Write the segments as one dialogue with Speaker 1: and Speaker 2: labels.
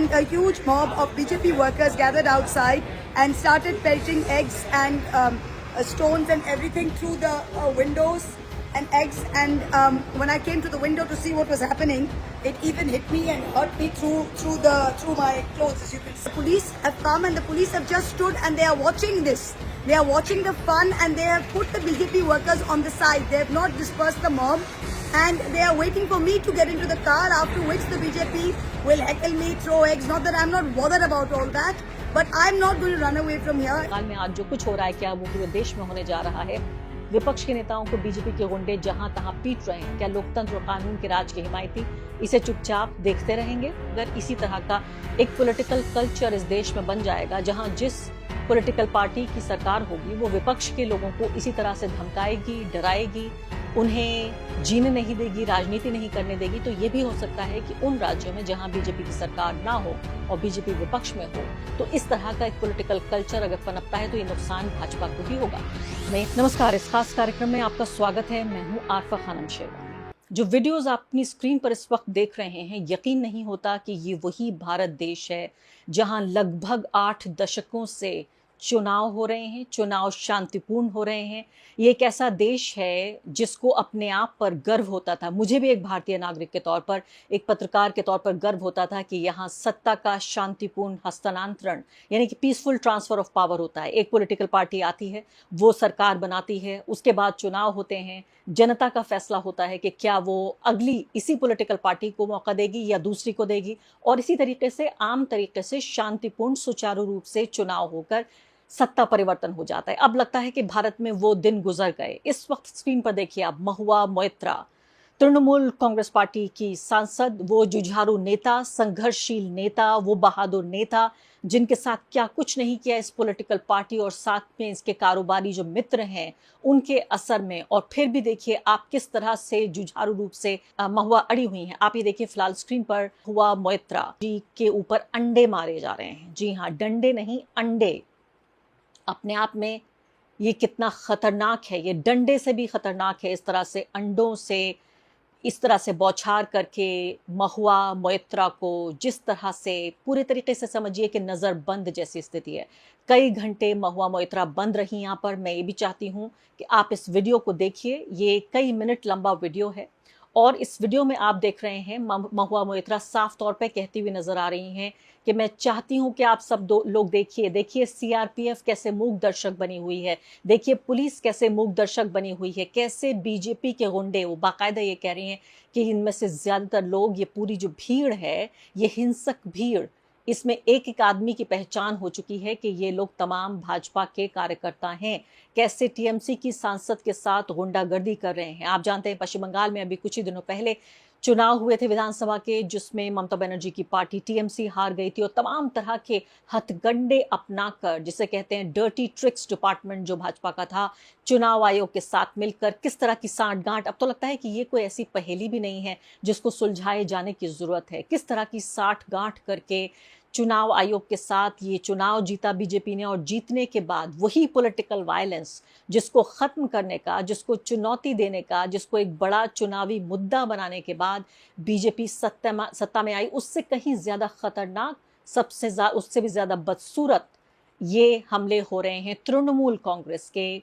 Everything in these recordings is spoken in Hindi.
Speaker 1: and a huge mob of BJP workers gathered outside and started pelting eggs and stones and everything through the windows and eggs. And when I came to the window to see what was happening, it even hit me and hurt me through my clothes, as you can see. The police have come and the police have just stood and they are watching this. They are watching the fun and they have put the BJP workers on the side. They have not dispersed the mob and they are waiting for me to get into the car, after which the BJP will heckle me, throw eggs. Not that I'm not bothered about all that, but I'm not going to run away from here.
Speaker 2: Bengal में आज जो कुछ हो रहा है, क्या वो पूरे देश में होने जा रहा है? विपक्ष के नेताओं को बीजेपी के गुंडे जहां तहां पीट रहे हैं। क्या लोकतंत्र और कानून के राज के हिमायती इसे चुपचाप देखते रहेंगे? अगर इसी तरह का एक पॉलिटिकल कल्चर इस देश में बन जाएगा, जहां जिस पॉलिटिकल पार्टी की सरकार होगी वो विपक्ष के लोगों को इसी तरह से धमकाएगी, डराएगी, उन्हें जीने नहीं देगी, राजनीति नहीं करने देगी, तो ये भी हो सकता है कि उन राज्यों में जहां बीजेपी की सरकार ना हो और बीजेपी विपक्ष में हो, तो इस तरह का एक पॉलिटिकल कल्चर अगर पनपता है तो ये नुकसान भाजपा को ही होगा। नमस्कार, इस खास कार्यक्रम में आपका स्वागत है। मैं हूं आरफा खानम शेरवानी। जो वीडियोस आप अपनी स्क्रीन पर इस वक्त देख रहे हैं, यकीन नहीं होता कि ये वही भारत देश है जहां लगभग 8 दशकों से चुनाव हो रहे हैं, चुनाव शांतिपूर्ण हो रहे हैं। ये एक ऐसा देश है जिसको अपने आप पर गर्व होता था। मुझे भी एक भारतीय नागरिक के तौर पर, एक पत्रकार के तौर पर गर्व होता था कि यहाँ सत्ता का शांतिपूर्ण हस्तांतरण यानी कि पीसफुल ट्रांसफर ऑफ पावर होता है। एक पॉलिटिकल पार्टी आती है, वो सरकार बनाती है, उसके बाद चुनाव होते हैं, जनता का फैसला होता है कि क्या वो अगली इसी पॉलिटिकल पार्टी को मौका देगी या दूसरी को देगी, और इसी तरीके से आम तरीके से शांतिपूर्ण सुचारू रूप से चुनाव होकर सत्ता परिवर्तन हो जाता है। अब लगता है कि भारत में वो दिन गुजर गए। इस वक्त स्क्रीन पर देखिए आप महुआ मोइत्रा, तृणमूल कांग्रेस पार्टी की सांसद, वो जुझारू नेता, संघर्षशील नेता, वो बहादुर नेता जिनके साथ क्या कुछ नहीं किया इस पॉलिटिकल पार्टी और साथ में इसके कारोबारी जो मित्र हैं उनके असर में। और फिर भी देखिए आप किस तरह से जुझारू रूप से महुआ अड़ी हुई हैं। आप ये देखिए फिलहाल स्क्रीन पर महुआ मोइत्रा जी के ऊपर अंडे मारे जा रहे हैं। जी हाँ, डंडे नहीं, अंडे। अपने आप में ये कितना खतरनाक है, ये डंडे से भी खतरनाक है। इस तरह से अंडों से इस तरह से बौछार करके महुआ मोइत्रा को जिस तरह से पूरे तरीके से समझिए कि नज़र बंद जैसी स्थिति है। कई घंटे महुआ मोइत्रा बंद रही यहाँ पर। मैं ये भी चाहती हूँ कि आप इस वीडियो को देखिए, ये कई मिनट लंबा वीडियो है और इस वीडियो में आप देख रहे हैं महुआ मोइत्रा साफ तौर पे कहती हुई नजर आ रही हैं कि मैं चाहती हूं कि आप सब लोग देखिए सीआरपीएफ कैसे मूक दर्शक बनी हुई है, देखिए पुलिस कैसे मूक दर्शक बनी हुई है, कैसे बीजेपी के गुंडे, वो बाकायदा ये कह रही हैं कि इनमें से ज्यादातर लोग, ये पूरी जो भीड़ है, ये हिंसक भीड़, इसमें एक एक आदमी की पहचान हो चुकी है कि ये लोग तमाम भाजपा के कार्यकर्ता हैं। कैसे टीएमसी की सांसद के साथ गुंडागर्दी कर रहे हैं। आप जानते हैं पश्चिम बंगाल में अभी कुछ ही दिनों पहले चुनाव हुए थे विधानसभा के, जिसमें ममता बनर्जी की पार्टी टीएमसी हार गई थी और तमाम तरह के हथगंडे अपनाकर, जिसे कहते हैं डर्टी ट्रिक्स डिपार्टमेंट जो भाजपा का था, चुनाव आयोग के साथ मिलकर किस तरह की साठगांठ। अब तो लगता है कि ये कोई ऐसी पहेली भी नहीं है जिसको सुलझाए जाने की जरूरत है। किस तरह की साठगांठ करके चुनाव आयोग के साथ ये चुनाव जीता बीजेपी ने, और जीतने के बाद वही पॉलिटिकल वायलेंस जिसको खत्म करने का, जिसको चुनौती देने का, जिसको एक बड़ा चुनावी मुद्दा बनाने के बाद बीजेपी सत्ता में आई, उससे कहीं ज्यादा खतरनाक, उससे भी ज्यादा बदसूरत ये हमले हो रहे हैं तृणमूल कांग्रेस के,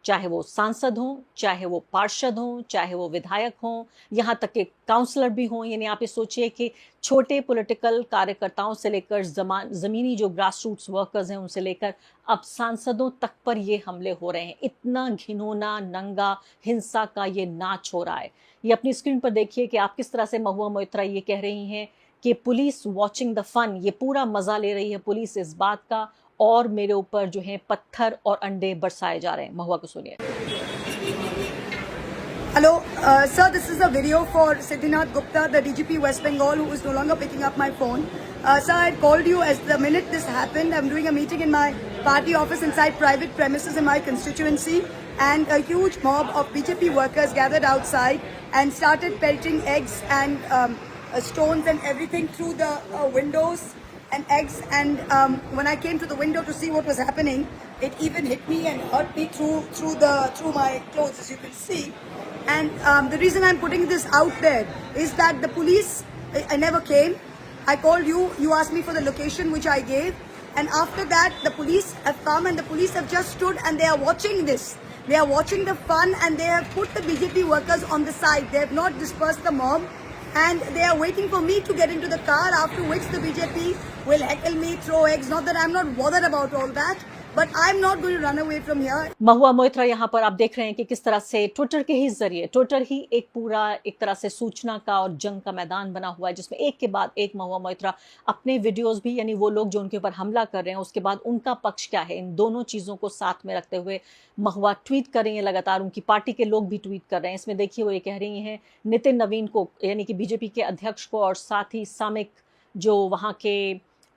Speaker 2: चाहे वो सांसद हों, चाहे वो पार्षद हों, चाहे वो विधायक हों, यहाँ तक के काउंसलर भी हों। यानी आप ये सोचिए कि छोटे पॉलिटिकल कार्यकर्ताओं से लेकर ज़मीनी जो ग्रास रूट्स वर्कर्स हैं उनसे लेकर अब सांसदों तक पर ये हमले हो रहे हैं। इतना घिनौना, नंगा हिंसा का ये नाच हो रहा है। ये अपनी स्क्रीन पर देखिए कि आप किस तरह से महुआ मोइत्रा ये कह रही हैं कि पुलिस वॉचिंग द फन, ये पूरा मजा ले रही है पुलिस इस बात का, और मेरे ऊपर जो है पत्थर और अंडे बरसाए जा रहे हैं। महुआ को सुनिए।
Speaker 1: Hello, sir, this is a video for Siddhinath Gupta, the DGP West Bengal, who is no longer picking up my phone. Sir, I had called you as the minute this happened. I'm doing a meeting in my party office inside private premises in my constituency, and a huge mob of BJP workers gathered outside and started pelting eggs and stones and everything through the windows and eggs. And when I came to the window to see what was happening, it even hit me and hurt me through my clothes, as you can see. And the reason I'm putting this out there is that the police, I never came. I called you, you asked me for the location which I gave, and after that the police have come and the police have just stood and they are watching this. They are watching the fun and they have put the BJP workers on the side. They have not dispersed the mob and they are waiting for me to get into the car, after which the BJP will heckle me, throw eggs. Not that I'm not bothered about all that, but I'm not going to run away from here.
Speaker 2: Mahua Moitra यहाँ पर आप देख रहे हैं कि किस तरह से ट्विटर के ही जरिए, ट्विटर ही एक पूरा एक तरह से सूचना का और जंग का मैदान बना हुआ है, जिसमें एक के बाद एक महुआ मोइत्रा अपने वीडियोस भी, यानी वो लोग जो उनके ऊपर हमला कर रहे हैं उसके बाद उनका पक्ष क्या है, इन दोनों चीजों को साथ में रखते हुए महुआ ट्वीट कर रही है लगातार। उनकी पार्टी के लोग भी ट्वीट कर रहे हैं। इसमें देखिए वो ये कह रही हैं नितिन नवीन को, यानी कि बीजेपी के अध्यक्ष को, और साथ ही सामिक जो वहाँ के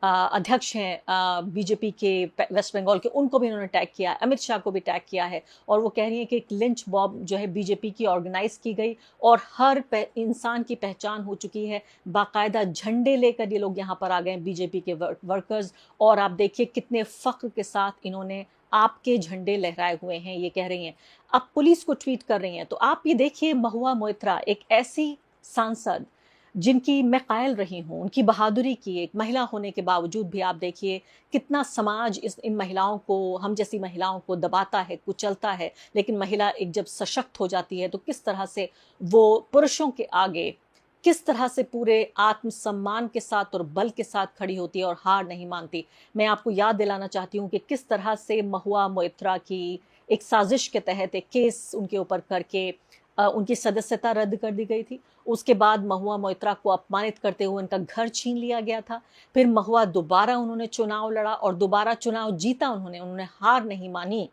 Speaker 2: अध्यक्ष हैं बीजेपी के वेस्ट बंगाल के, उनको भी इन्होंने टैग किया है, अमित शाह को भी टैग किया है। और वो कह रही है कि एक लिंच बॉब जो है बीजेपी की ऑर्गेनाइज की गई और हर इंसान की पहचान हो चुकी है। बाकायदा झंडे लेकर ये लोग यहाँ पर आ गए बीजेपी के वर्कर्स, और आप देखिए कितने फख्र के साथ इन्होंने आपके झंडे लहराए हुए हैं, ये कह रही हैं। अब पुलिस को ट्वीट कर रही हैं। तो आप ये देखिए महुआ मोइत्रा एक ऐसी सांसद जिनकी मैं कायल रही हूँ, उनकी बहादुरी की, एक महिला होने के बावजूद भी आप देखिए कितना समाज इन महिलाओं को, हम जैसी महिलाओं को दबाता है, कुचलता है। लेकिन महिला एक जब सशक्त हो जाती है तो किस तरह से वो पुरुषों के आगे, किस तरह से पूरे आत्मसम्मान के साथ और बल के साथ खड़ी होती है और हार नहीं मानती। मैं आपको याद दिलाना चाहती हूँ कि किस तरह से महुआ मोइत्रा की एक साजिश के तहत एक केस उनके ऊपर करके उनकी सदस्यता रद्द कर दी गई थी। उसके बाद महुआ मोइत्रा को अपमानित करते हुए उनका घर छीन लिया गया था। फिर महुआ दोबारा उन्होंने चुनाव लड़ा और दोबारा चुनाव जीता उन्होंने हार नहीं मानी।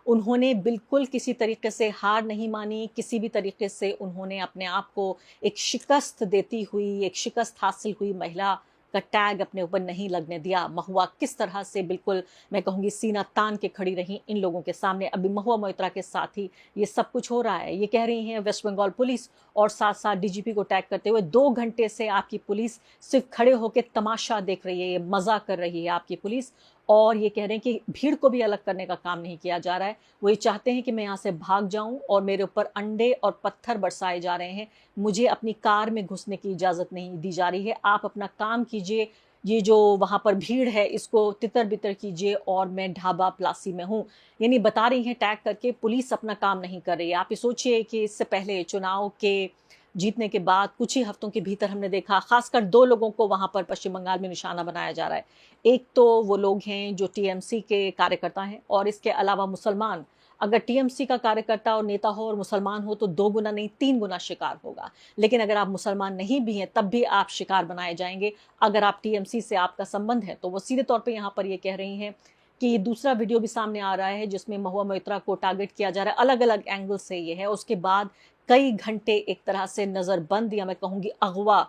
Speaker 2: उन्होंने बिल्कुल किसी तरीके से हार नहीं मानी, किसी भी तरीके से उन्होंने अपने आप को एक शिकस्त देती हुई, एक शिकस्त हासिल हुई महिला का टैग अपने ऊपर नहीं लगने दिया। महुआ किस तरह से बिल्कुल मैं कहूँगी सीना तान के खड़ी रही इन लोगों के सामने। अभी महुआ मोइत्रा के साथ ही ये सब कुछ हो रहा है। ये कह रही हैं वेस्ट बंगाल पुलिस, और साथ साथ डीजीपी को टैग करते हुए 2 घंटे से आपकी पुलिस सिर्फ खड़े होकर तमाशा देख रही है, ये मजा कर रही है आपकी पुलिस। और ये कह रहे हैं कि भीड़ को भी अलग करने का काम नहीं किया जा रहा है। वो ये चाहते हैं कि मैं यहाँ से भाग जाऊं और मेरे ऊपर अंडे और पत्थर बरसाए जा रहे हैं। मुझे अपनी कार में घुसने की इजाज़त नहीं दी जा रही है। आप अपना काम कीजिए, ये जो वहाँ पर भीड़ है इसको तितर बितर कीजिए, और मैं ढाबा प्लासी में हूँ। यानी बता रही हैं टैग करके पुलिस अपना काम नहीं कर रही है। आप ये सोचिए कि इससे पहले चुनाव के जीतने के बाद कुछ ही हफ्तों के भीतर हमने देखा खासकर 2 लोगों को वहां पर पश्चिम बंगाल में निशाना बनाया जा रहा है। एक तो वो लोग हैं जो टीएमसी के कार्यकर्ता हैं, और इसके अलावा मुसलमान। अगर टीएमसी का कार्यकर्ता और नेता हो और मुसलमान हो तो 2 गुना नहीं 3 गुना शिकार होगा। लेकिन अगर आप मुसलमान नहीं भी हैं तब भी आप शिकार बनाए जाएंगे। अगर आप टीएमसी से आपका संबंध है तो वो सीधे तौर पर यहाँ पर ये कह रही हैं कि दूसरा वीडियो भी सामने आ रहा है जिसमें महुआ मोइत्रा को टारगेट किया जा रहा है। अलग अलग एंगल से ये है। उसके बाद कई घंटे एक तरह से नजरबंद या मैं कहूँगी अगवा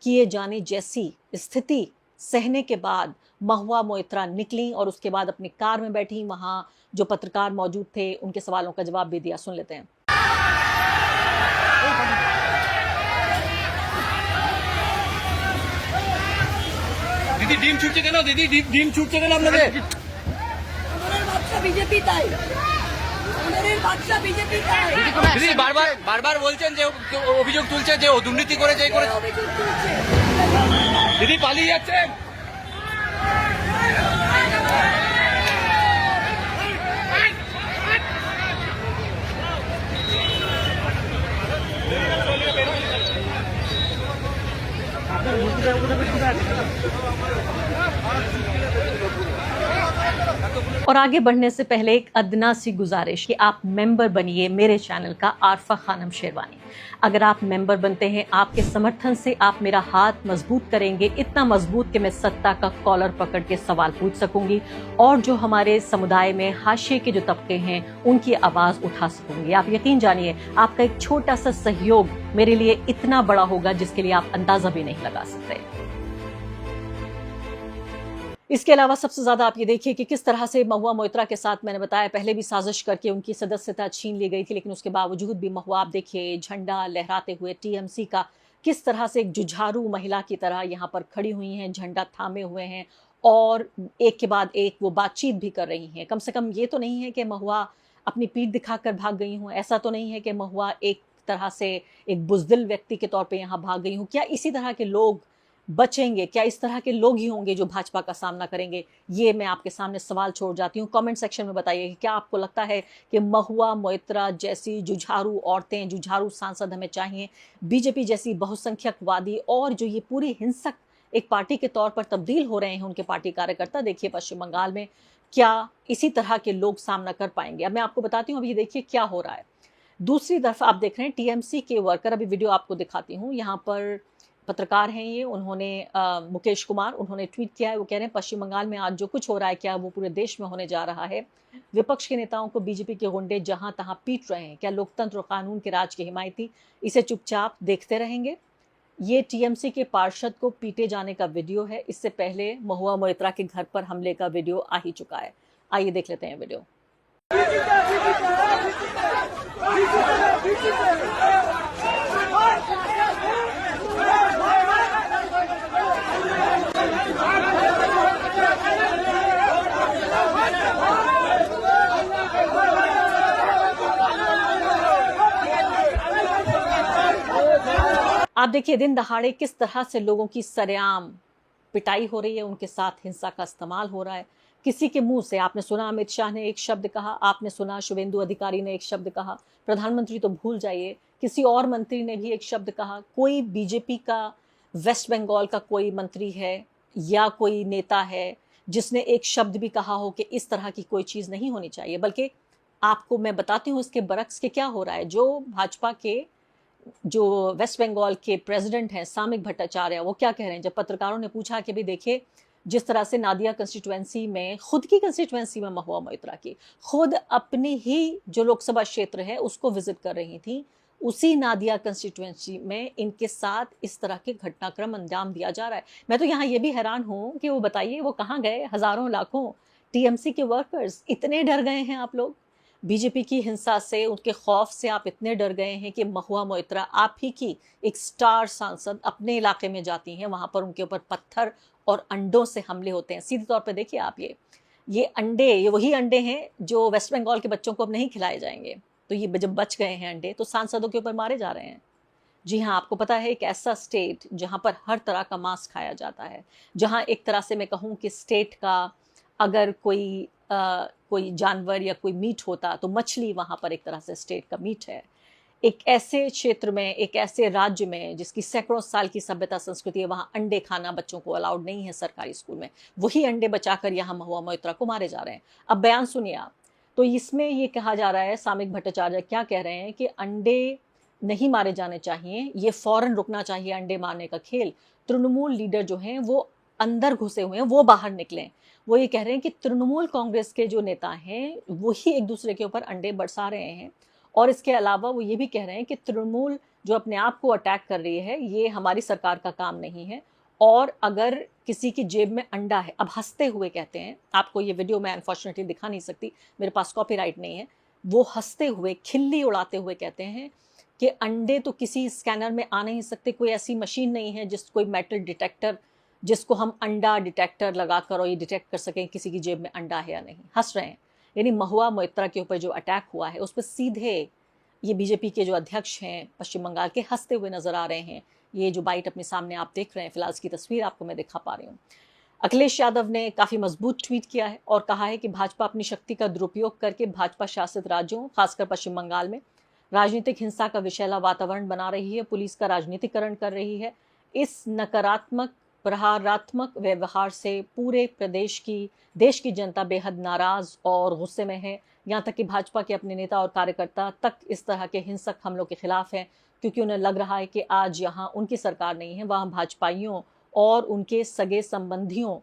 Speaker 2: किए जाने जैसी स्थिति सहने के बाद महुआ मोइत्रा निकली और उसके बाद अपनी कार में बैठी। वहां जो पत्रकार मौजूद थे उनके सवालों का जवाब भी दिया। सुन लेते हैं।
Speaker 3: दीदी ডিম ছুটছে কেন? दीदी ডিম ছুটছে কেন আপনাদের?
Speaker 1: ওনাদের বাচ্চা বিজেপি তাই, ওনাদের বাচ্চা বিজেপি তাই।
Speaker 3: দিদি বারবার বলছেন যে অভিযোগ তুলছে যে ও দুর্নীতি করেছে, এই করে
Speaker 1: অভিযোগ তুলছে।
Speaker 3: দিদি পালিয়ে যাচ্ছেন।
Speaker 2: और आगे बढ़ने से पहले एक अदना सी गुजारिश कि आप मेंबर बनिए मेरे चैनल का आरफा खानम शेरवानी। अगर आप मेंबर बनते हैं, आपके समर्थन से आप मेरा हाथ मजबूत करेंगे, इतना मजबूत कि मैं सत्ता का कॉलर पकड़ के सवाल पूछ सकूंगी और जो हमारे समुदाय में हाशिए के जो तबके हैं उनकी आवाज उठा सकूंगी। आप यकीन जानिए आपका एक छोटा सा सहयोग मेरे लिए इतना बड़ा होगा जिसके लिए आप अंदाजा भी नहीं लगा सकते। इसके अलावा सबसे ज्यादा आप ये देखिए कि किस तरह से महुआ मोइत्रा के साथ मैंने बताया पहले भी साजिश करके उनकी सदस्यता छीन ली गई थी, लेकिन उसके बावजूद भी महुआ आप देखिए झंडा लहराते हुए टीएमसी का किस तरह से एक जुझारू महिला की तरह यहाँ पर खड़ी हुई हैं, झंडा थामे हुए हैं और एक के बाद एक वो बातचीत भी कर रही हैं। कम से कम ये तो नहीं है कि महुआ अपनी पीठ दिखाकर भाग गई हूँ, ऐसा तो नहीं है कि महुआ एक तरह से एक बुज़दिल व्यक्ति के तौर पर यहाँ भाग गई हूँ। क्या इसी तरह के लोग बचेंगे? क्या इस तरह के लोग ही होंगे जो भाजपा का सामना करेंगे? ये मैं आपके सामने सवाल छोड़ जाती हूँ। कमेंट सेक्शन में बताइए कि क्या आपको लगता है कि महुआ मोइत्रा जैसी जुझारू औरतें, जुझारू सांसद हमें चाहिए? बीजेपी जैसी बहुसंख्यकवादी और जो ये पूरी हिंसक एक पार्टी के तौर पर तब्दील हो रहे हैं उनके पार्टी कार्यकर्ता, देखिए पश्चिम बंगाल में क्या इसी तरह के लोग सामना कर पाएंगे? अब मैं आपको बताती हूँ, अभी देखिए क्या हो रहा है। दूसरी तरफ आप देख रहे हैं टीएमसी के वर्कर, अभी वीडियो आपको दिखाती हूँ। यहाँ पर पत्रकार हैं ये, उन्होंने मुकेश कुमार, उन्होंने ट्वीट किया है। वो कह रहे हैं पश्चिम बंगाल में आज जो कुछ हो रहा है क्या वो पूरे देश में होने जा रहा है? विपक्ष के नेताओं को बीजेपी के गुंडे जहां तहां पीट रहे हैं, क्या लोकतंत्र और कानून के राज के हिमायती इसे चुपचाप देखते रहेंगे? ये टीएमसी के पार्षद को पीटे जाने का वीडियो है। इससे पहले महुआ मोइत्रा के घर पर हमले का वीडियो आ ही चुका है। आइए देख लेते हैं वीडियो। आप देखिए दिन दहाड़े किस तरह से लोगों की सरेआम पिटाई हो रही है, उनके साथ हिंसा का इस्तेमाल हो रहा है। किसी के मुंह से आपने सुना अमित शाह ने एक शब्द कहा, आपने सुना शुभेंदु अधिकारी ने एक शब्द कहा, प्रधानमंत्री तो भूल जाइए, किसी और मंत्री ने भी एक शब्द कहा। कोई बीजेपी का वेस्ट बंगाल का कोई मंत्री है या कोई नेता है जिसने एक शब्द भी कहा हो कि इस तरह की कोई चीज नहीं होनी चाहिए? बल्कि आपको मैं बताती हूँ इसके बरक्स के क्या हो रहा है। जो भाजपा के जो वेस्ट बंगाल के प्रेसिडेंट हैं सामिक भट्टाचार्य, वो क्या कह रहे हैं जब पत्रकारों ने पूछा कि भाई देखिए जिस तरह से नादिया कंस्टिट्यूएंसी में, खुद की कंस्टिट्यूएंसी में महुआ मोइत्रा की खुद अपनी ही जो लोकसभा क्षेत्र है उसको विजिट कर रही थी, उसी नादिया कंस्टिट्यूएंसी में इनके साथ इस तरह के घटनाक्रम अंजाम दिया जा रहा है। मैं तो यहाँ ये भी हैरान हूँ कि वो बताइए वो कहाँ गए हजारों लाखों टीएमसी के वर्कर्स? इतने डर गए हैं आप लोग बीजेपी की हिंसा से, उनके खौफ से आप इतने डर गए हैं कि महुआ मोइत्रा आप ही की एक स्टार सांसद अपने इलाके में जाती हैं, वहां पर उनके ऊपर पत्थर और अंडों से हमले होते हैं। सीधे तौर पे देखिए आप, ये अंडे, ये वही अंडे हैं जो वेस्ट बंगाल के बच्चों को अब नहीं खिलाए जाएंगे। तो ये जब बच गए हैं अंडे तो सांसदों के ऊपर मारे जा रहे हैं। जी हाँ, आपको पता है एक ऐसा स्टेट जहां पर हर तरह का मांस खाया जाता है, जहां एक तरह से मैं कहूँ कि स्टेट का अगर कोई जानवर या कोई मीट होता तो मछली वहां पर एक तरह से स्टेट का मीट है। एक ऐसे क्षेत्र में, एक ऐसे राज्य में जिसकी सैकड़ों साल की सभ्यता संस्कृति है, वहां अंडे खाना बच्चों को अलाउड नहीं है सरकारी स्कूल में। वही अंडे बचाकर यहाँ महुआ मोइत्रा को मारे जा रहे हैं। अब बयान सुनिए आप। तो इसमें ये कहा जा रहा है, सामिक भट्टाचार्य क्या कह रहे हैं कि अंडे नहीं मारे जाने चाहिए, ये फौरन रुकना चाहिए अंडे मारने का खेल। तृणमूल लीडर जो हैं वो अंदर घुसे हुए हैं, वो बाहर निकलें। वो ये कह रहे हैं कि तृणमूल कांग्रेस के जो नेता हैं वही एक दूसरे के ऊपर अंडे बरसा रहे हैं। और इसके अलावा वो ये भी कह रहे हैं कि तृणमूल जो अपने आप को अटैक कर रही है ये हमारी सरकार का काम नहीं है। और अगर किसी की जेब में अंडा है, अब हंसते हुए कहते हैं, आपको ये वीडियो मैं अनफॉर्चुनेटली दिखा नहीं सकती, मेरे पास कॉपीराइट नहीं है, वो हंसते हुए खिल्ली उड़ाते हुए कहते हैं कि अंडे तो किसी स्कैनर में आ नहीं सकते, कोई ऐसी मशीन नहीं है कोई मेटल डिटेक्टर जिसको हम अंडा डिटेक्टर लगाकर और ये डिटेक्ट कर सकें किसी की जेब में अंडा है या नहीं। हंस रहे हैं। यानी महुआ मोइत्रा के ऊपर जो अटैक हुआ है उस पर सीधे ये बीजेपी के जो अध्यक्ष हैं पश्चिम बंगाल के हंसते हुए नजर आ रहे हैं। ये जो बाइट अपने सामने आप देख रहे हैं, फिलहाल इसकी तस्वीर आपको मैं दिखा पा रही हूँ। अखिलेश यादव ने काफी मजबूत ट्वीट किया है और कहा है कि भाजपा अपनी शक्ति का दुरुपयोग करके भाजपा शासित राज्यों, खासकर पश्चिम बंगाल में राजनीतिक हिंसा का विषैला वातावरण बना रही है, पुलिस का राजनीतिकरण कर रही है। इस नकारात्मक प्रहारात्मक व्यवहार से पूरे देश की जनता बेहद नाराज और गुस्से में है। यहाँ तक कि भाजपा के अपने नेता और कार्यकर्ता तक इस तरह के हिंसक हमलों के खिलाफ हैं, क्योंकि उन्हें लग रहा है कि आज यहाँ उनकी सरकार नहीं है, वहाँ भाजपाइयों और उनके सगे संबंधियों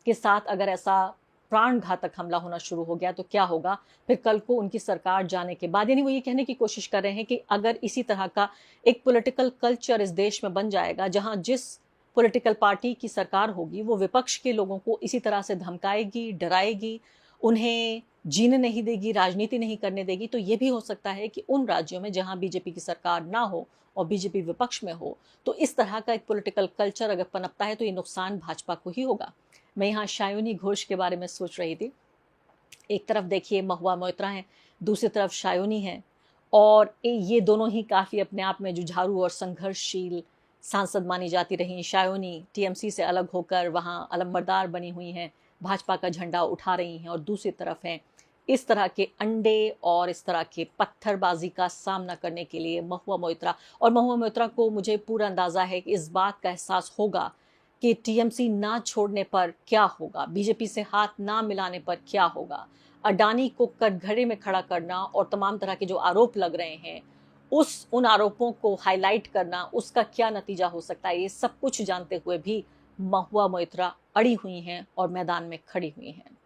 Speaker 2: के साथ अगर ऐसा प्राण घातक हमला होना शुरू हो गया तो क्या होगा फिर कल को उनकी सरकार जाने के बाद। यानी वो ये कहने की कोशिश कर रहे हैं कि अगर इसी तरह का एक पॉलिटिकल कल्चर इस देश में बन जाएगा जहाँ जिस पॉलिटिकल पार्टी की सरकार होगी वो विपक्ष के लोगों को इसी तरह से धमकाएगी, डराएगी, उन्हें जीने नहीं देगी, राजनीति नहीं करने देगी, तो ये भी हो सकता है कि उन राज्यों में जहां बीजेपी की सरकार ना हो और बीजेपी विपक्ष में हो तो इस तरह का एक पॉलिटिकल कल्चर अगर पनपता है तो ये नुकसान भाजपा को ही होगा। मैं यहाँ शायोनी घोष के बारे में सोच रही थी। एक तरफ देखिए महुआ मोइत्रा हैं, दूसरी तरफ शायोनी है और ये दोनों ही काफ़ी अपने आप में जुझारू और संघर्षशील सांसद मानी जाती रही शायोनी टीएमसी से अलग होकर वहां अलंबरदार बनी हुई हैं, भाजपा का झंडा उठा रही हैं, और दूसरी तरफ हैं इस तरह के अंडे और इस तरह के पत्थरबाजी का सामना करने के लिए महुआ मोइत्रा। और महुआ मोइत्रा को मुझे पूरा अंदाजा है कि इस बात का एहसास होगा कि टीएमसी ना छोड़ने पर क्या होगा, बीजेपी से हाथ ना मिलाने पर क्या होगा, अडानी को कटघरे में खड़ा करना और तमाम तरह के जो आरोप लग रहे हैं उन आरोपों को हाईलाइट करना, उसका क्या नतीजा हो सकता है, ये सब कुछ जानते हुए भी महुआ मोइत्रा अड़ी हुई हैं और मैदान में खड़ी हुई हैं।